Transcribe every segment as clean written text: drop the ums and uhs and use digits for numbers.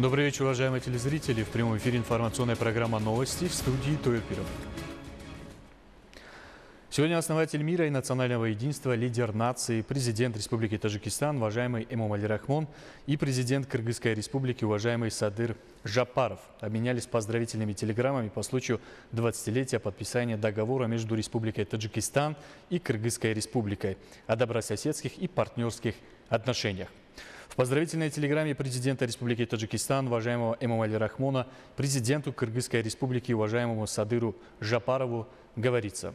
Добрый вечер, уважаемые телезрители. В прямом эфире информационная программа «Новости» в студии Тойопиров. Сегодня основатель мира и национального единства, лидер нации, президент Республики Таджикистан, уважаемый Эмомали Рахмон, и президент Кыргызской Республики, уважаемый Садыр Жапаров, обменялись поздравительными телеграммами по случаю 20-летия подписания договора между Республикой Таджикистан и Кыргызской Республикой о добрососедских и партнерских отношениях. В поздравительной телеграмме президента Республики Таджикистан, уважаемого Эмомали Рахмона, президенту Кыргызской Республики, уважаемому Садыру Жапарову, говорится: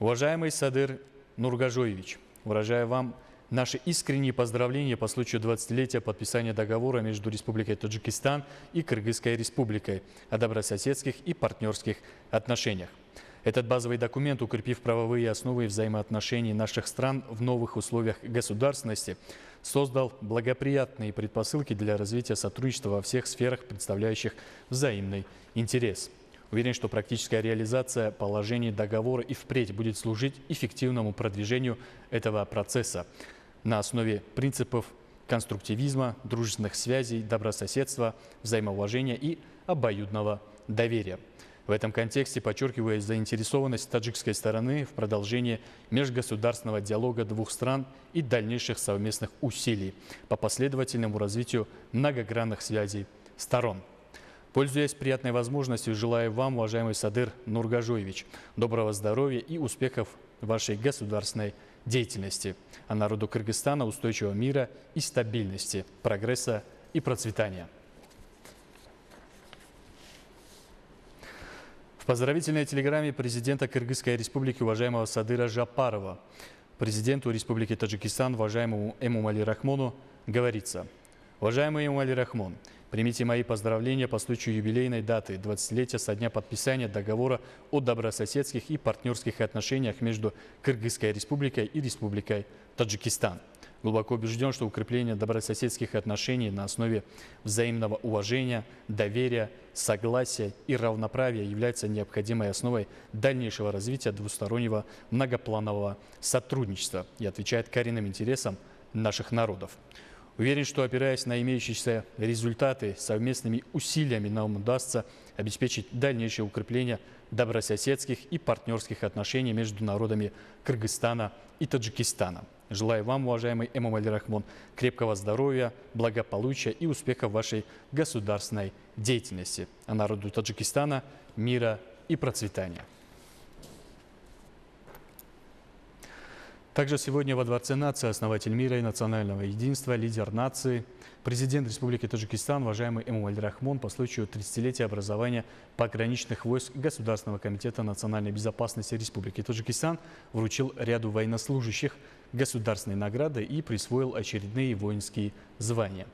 «Уважаемый Садыр Нургажоевич, выражаю вам наши искренние поздравления по случаю 20-летия подписания договора между Республикой Таджикистан и Кыргызской Республикой о добрососедских и партнерских отношениях. Этот базовый документ, укрепив правовые основы взаимоотношений наших стран в новых условиях государственности, создал благоприятные предпосылки для развития сотрудничества во всех сферах, представляющих взаимный интерес. Уверен, что практическая реализация положений договора и впредь будет служить эффективному продвижению этого процесса на основе принципов конструктивизма, дружественных связей, добрососедства, взаимоуважения и обоюдного доверия. В этом контексте подчеркиваю заинтересованность таджикской стороны в продолжении межгосударственного диалога двух стран и дальнейших совместных усилий по последовательному развитию многогранных связей сторон. Пользуясь приятной возможностью, желаю вам, уважаемый Садыр Нургажоевич, доброго здоровья и успехов в вашей государственной деятельности, а народу Кыргызстана устойчивого мира и стабильности, прогресса и процветания. В поздравительной телеграмме президента Кыргызской Республики, уважаемого Садыра Жапарова, президенту Республики Таджикистан, уважаемому Эмомали Рахмону, говорится: «Уважаемый Эмомали Рахмон, примите мои поздравления по случаю юбилейной даты 20-летия со дня подписания договора о добрососедских и партнерских отношениях между Кыргызской Республикой и Республикой Таджикистан. Глубоко убежден, что укрепление добрососедских отношений на основе взаимного уважения, доверия, согласия и равноправия является необходимой основой дальнейшего развития двустороннего многопланового сотрудничества и отвечает коренным интересам наших народов. Уверен, что, опираясь на имеющиеся результаты, совместными усилиями нам удастся обеспечить дальнейшее укрепление добрососедских и партнерских отношений между народами Кыргызстана и Таджикистана. Желаю вам, уважаемый Эмомали Рахмон, крепкого здоровья, благополучия и успеха в вашей государственной деятельности, а народу Таджикистана мира и процветания». Также сегодня во Дворце нации основатель мира и национального единства, лидер нации, президент Республики Таджикистан, уважаемый Эмомали Рахмон, по случаю 30-летия образования пограничных войск Государственного комитета национальной безопасности Республики Таджикистан вручил ряду военнослужащих государственные награды и присвоил очередные воинские звания.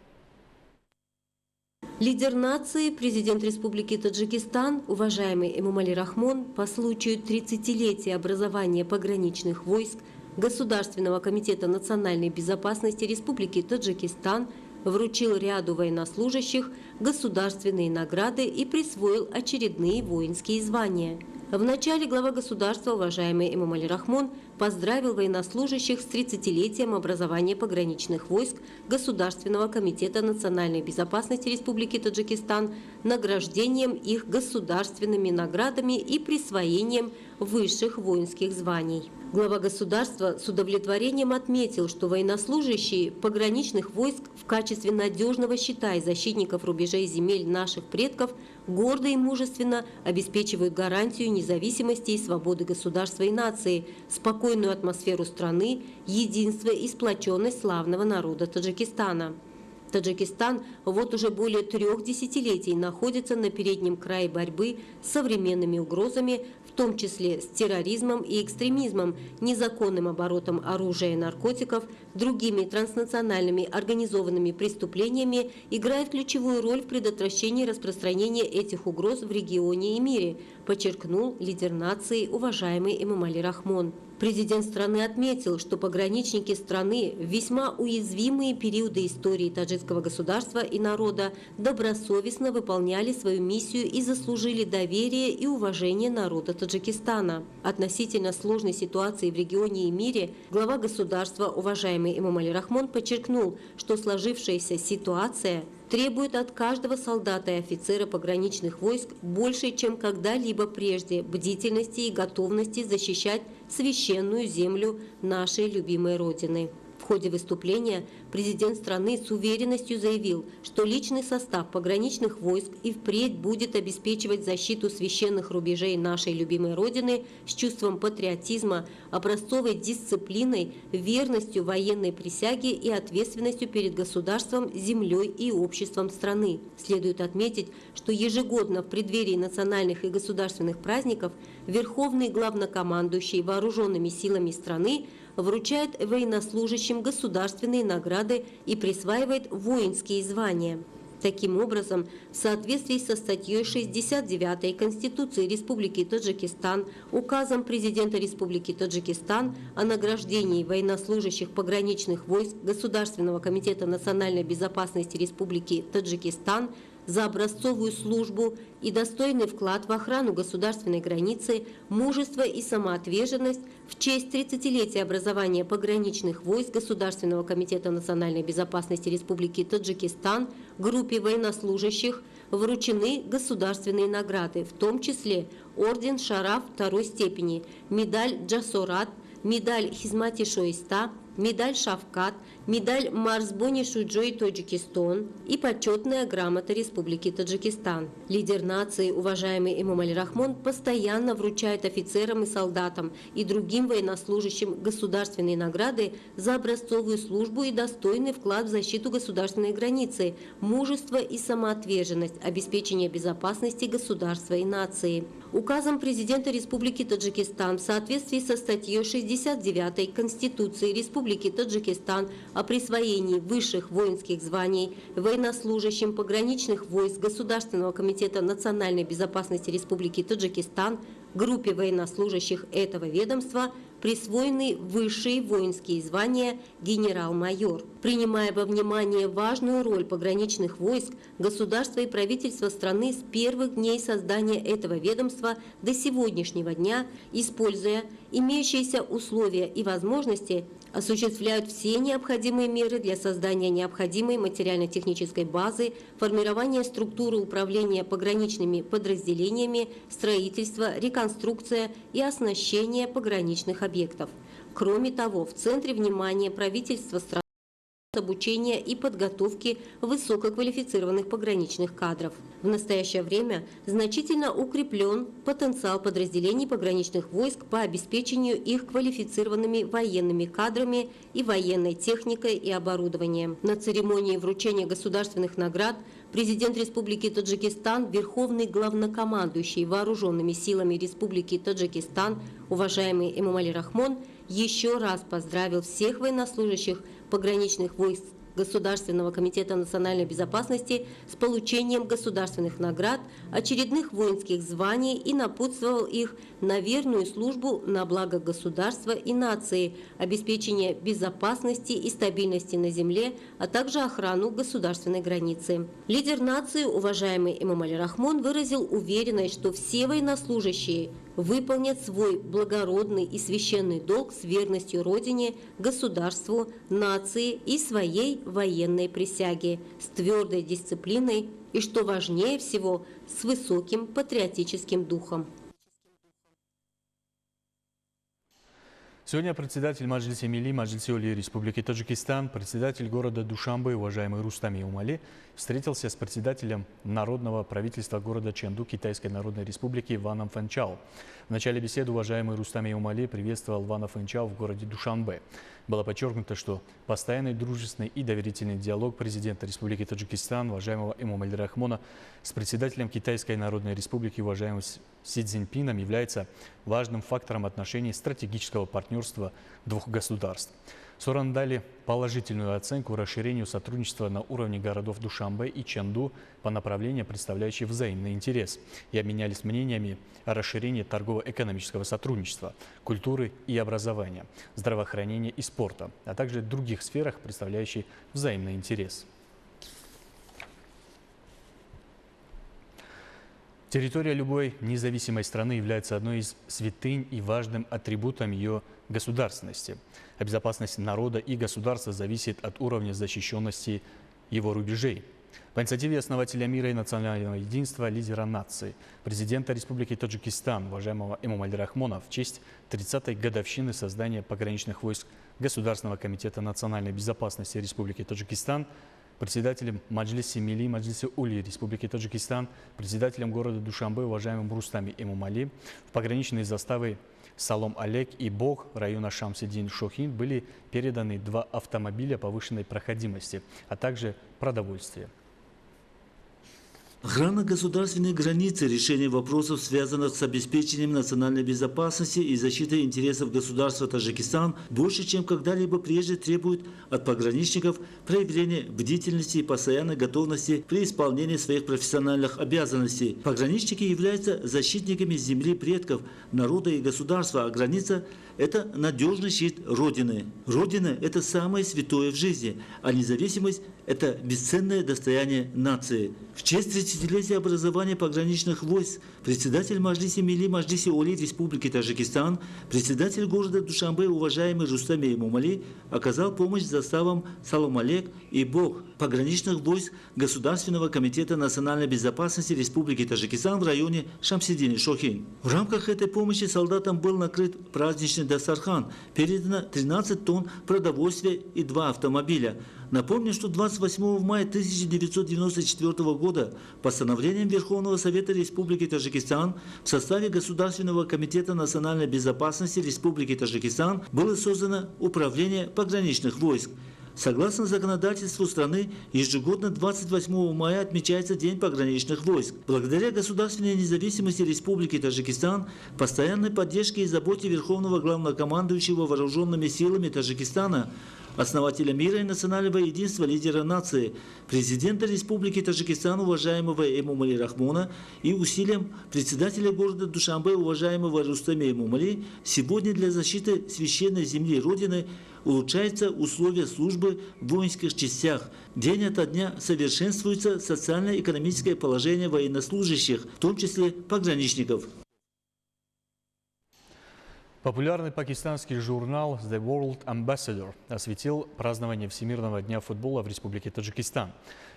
Лидер нации, президент Республики Таджикистан, уважаемый Эмомали Рахмон, по случаю 30-летия образования пограничных войск Государственного комитета национальной безопасности Республики Таджикистан вручил ряду военнослужащих государственные награды и присвоил очередные воинские звания. В начале глава государства, уважаемый Эмомали Рахмон, поздравил военнослужащих с 30-летием образования пограничных войск Государственного комитета национальной безопасности Республики Таджикистан, награждением их государственными наградами и присвоением высших воинских званий. Глава государства с удовлетворением отметил, что военнослужащие пограничных войск в качестве надежного щита и защитников рубежей земель наших предков гордо и мужественно обеспечивают гарантию независимости и свободы государства и нации, спокойную атмосферу страны, единство и сплоченность славного народа Таджикистана. Таджикистан вот уже более 3 десятилетий находится на переднем крае борьбы с современными угрозами, в том числе с терроризмом и экстремизмом, незаконным оборотом оружия и наркотиков, другими транснациональными организованными преступлениями, играет ключевую роль в предотвращении распространения этих угроз в регионе и мире, подчеркнул лидер нации, уважаемый Эмомали Рахмон. Президент страны отметил, что пограничники страны в весьма уязвимые периоды истории таджикского государства и народа добросовестно выполняли свою миссию и заслужили доверие и уважение народа Таджикистана. Относительно сложной ситуации в регионе и мире глава государства, уважаемый Эмомали Рахмон, подчеркнул, что сложившаяся ситуация требует от каждого солдата и офицера пограничных войск больше, чем когда-либо прежде, бдительности и готовности защищать священную землю нашей любимой Родины. В ходе выступления президент страны с уверенностью заявил, что личный состав пограничных войск и впредь будет обеспечивать защиту священных рубежей нашей любимой Родины с чувством патриотизма, образцовой дисциплиной, верностью военной присяге и ответственностью перед государством, землей и обществом страны. Следует отметить, что ежегодно в преддверии национальных и государственных праздников Верховный главнокомандующий вооруженными силами страны вручает военнослужащим государственные награды и присваивает воинские звания. Таким образом, в соответствии со статьей 69 Конституции Республики Таджикистан, указом президента Республики Таджикистан о награждении военнослужащих пограничных войск Государственного комитета национальной безопасности Республики Таджикистан за образцовую службу и достойный вклад в охрану государственной границы, мужество и самоотверженность в честь 30-летия образования пограничных войск Государственного комитета национальной безопасности Республики Таджикистан группе военнослужащих вручены государственные награды, в том числе орден Шараф второй степени, медаль Джасорат, медаль Хизмати Шоиста, медаль Шавкат, медаль Марсбони Шуджой Таджикистан и почетная грамота Республики Таджикистан. Лидер нации, уважаемый Эмомали Рахмон, постоянно вручает офицерам и солдатам и другим военнослужащим государственные награды за образцовую службу и достойный вклад в защиту государственной границы, мужество и самоотверженность, обеспечение безопасности государства и нации. Указом президента Республики Таджикистан в соответствии со статьей 69 Конституции Республики Таджикистан о присвоении высших воинских званий военнослужащим пограничных войск Государственного комитета национальной безопасности Республики Таджикистан группе военнослужащих этого ведомства присвоены высшие воинские звания генерал-майор. Принимая во внимание важную роль пограничных войск, государство и правительство страны с первых дней создания этого ведомства до сегодняшнего дня, используя имеющиеся условия и возможности, осуществляют все необходимые меры для создания необходимой материально-технической базы, формирования структуры управления пограничными подразделениями, строительства, реконструкция и оснащение пограничных объектов. Кроме того, в центре внимания правительства страны обучения и подготовки высококвалифицированных пограничных кадров. В настоящее время значительно укреплен потенциал подразделений пограничных войск по обеспечению их квалифицированными военными кадрами и военной техникой и оборудованием. На церемонии вручения государственных наград президент Республики Таджикистан, верховный главнокомандующий вооруженными силами Республики Таджикистан, уважаемый Эмомали Рахмон, еще раз поздравил всех военнослужащих пограничных войск Государственного комитета национальной безопасности с получением государственных наград, очередных воинских званий и напутствовал их на верную службу на благо государства и нации, обеспечение безопасности и стабильности на земле, а также охрану государственной границы. Лидер нации, уважаемый Эмомали Рахмон, выразил уверенность, что все военнослужащие выполнят свой благородный и священный долг с верностью Родине, государству, нации и своей военной присяге, с твердой дисциплиной и, что важнее всего, с высоким патриотическим духом. Сегодня председатель Маджлиси Милли, Маджлиси Оли Республики Таджикистан, председатель города Душанбе, уважаемый Рустам Эмомали, встретился с председателем Народного правительства города Чэнду Китайской Народной Республики Ваном Фэнчао. В начале беседы уважаемый Рустам Эмомали приветствовал Вана Фэнчао в городе Душанбе. Было подчеркнуто, что постоянный дружественный и доверительный диалог президента Республики Таджикистан, уважаемого Эмомали Рахмона, с председателем Китайской Народной Республики, уважаемым Си Цзиньпином, является важным фактором отношений стратегического партнерства двух государств. Стороны дали положительную оценку расширению сотрудничества на уровне городов Душанбе и Чэнду по направлениям, представляющим взаимный интерес, и обменялись мнениями о расширении торгово-экономического сотрудничества, культуры и образования, здравоохранения и спорта, а также других сферах, представляющих взаимный интерес. Территория любой независимой страны является одной из святынь и важным атрибутом ее государственности. А безопасность народа и государства зависит от уровня защищенности его рубежей. По инициативе основателя мира и национального единства, лидера нации, президента Республики Таджикистан, уважаемого Эмомали Рахмона, в честь 30-й годовщины создания пограничных войск Государственного комитета национальной безопасности Республики Таджикистан, председателем Маджлиси Милли, Маджлиси Ули Республики Таджикистан, председателем города Душанбе, уважаемым Рустами Эмомали, в пограничные заставы Салом Алек и Бог района Шамсидин Шохин были переданы 2 автомобиля повышенной проходимости, а также продовольствие. Охрана государственной границы, решение вопросов, связанных с обеспечением национальной безопасности и защитой интересов государства Таджикистан, больше, чем когда-либо прежде требует от пограничников проявления бдительности и постоянной готовности при исполнении своих профессиональных обязанностей. Пограничники являются защитниками земли предков, народа и государства, а граница – это надежный щит Родины. Родина – это самое святое в жизни, а независимость – это бесценное достояние нации. В честь 30-летия образования пограничных войск председатель Маджлиси Милли, Маджлиси Ули Республики Таджикистан, председатель города Душанбе, уважаемый Рустами Эмомали, оказал помощь заставам Салом Алек и Бог пограничных войск Государственного комитета национальной безопасности Республики Таджикистан в районе Шамсидин Шохин. В рамках этой помощи солдатам был накрыт праздничный дастархан, передано 13 тонн продовольствия и 2 автомобиля. Напомню, что 28 мая 1994 года постановлением Верховного Совета Республики Таджикистан в составе Государственного комитета национальной безопасности Республики Таджикистан было создано Управление пограничных войск. Согласно законодательству страны, ежегодно 28 мая отмечается День пограничных войск. Благодаря государственной независимости Республики Таджикистан, постоянной поддержке и заботе Верховного Главнокомандующего Вооруженными силами Таджикистана, основателя мира и национального единства, лидера нации, президента Республики Таджикистан, уважаемого Эмомали Рахмона, и усилиям председателя города Душанбе, уважаемого Рустами Эмомали, сегодня для защиты священной земли Родины улучшаются условия службы в воинских частях. День ото дня совершенствуется социально-экономическое положение военнослужащих, в том числе пограничников. Популярный пакистанский журнал The World Ambassador осветил празднование Всемирного дня футбола в Республике Таджикистан.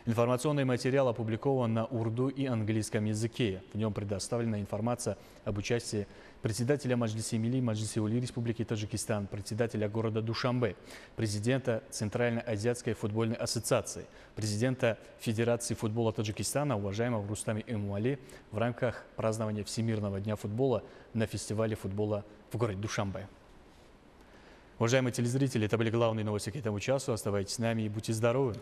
Информационный материал опубликован на урду и английском языке. В нем предоставлена информация об участии председателя Маджлиси Милли, Маджлиси Ули Республики Таджикистан, председателя города Душанбе, президента Центральноазиатской футбольной ассоциации, президента Федерации футбола Таджикистана, уважаемого Рустами Эмомали, в рамках празднования Всемирного дня футбола на фестивале футбола в городе Душанбе. Уважаемые телезрители, это были главные новости к этому часу. Оставайтесь с нами и будьте здоровы!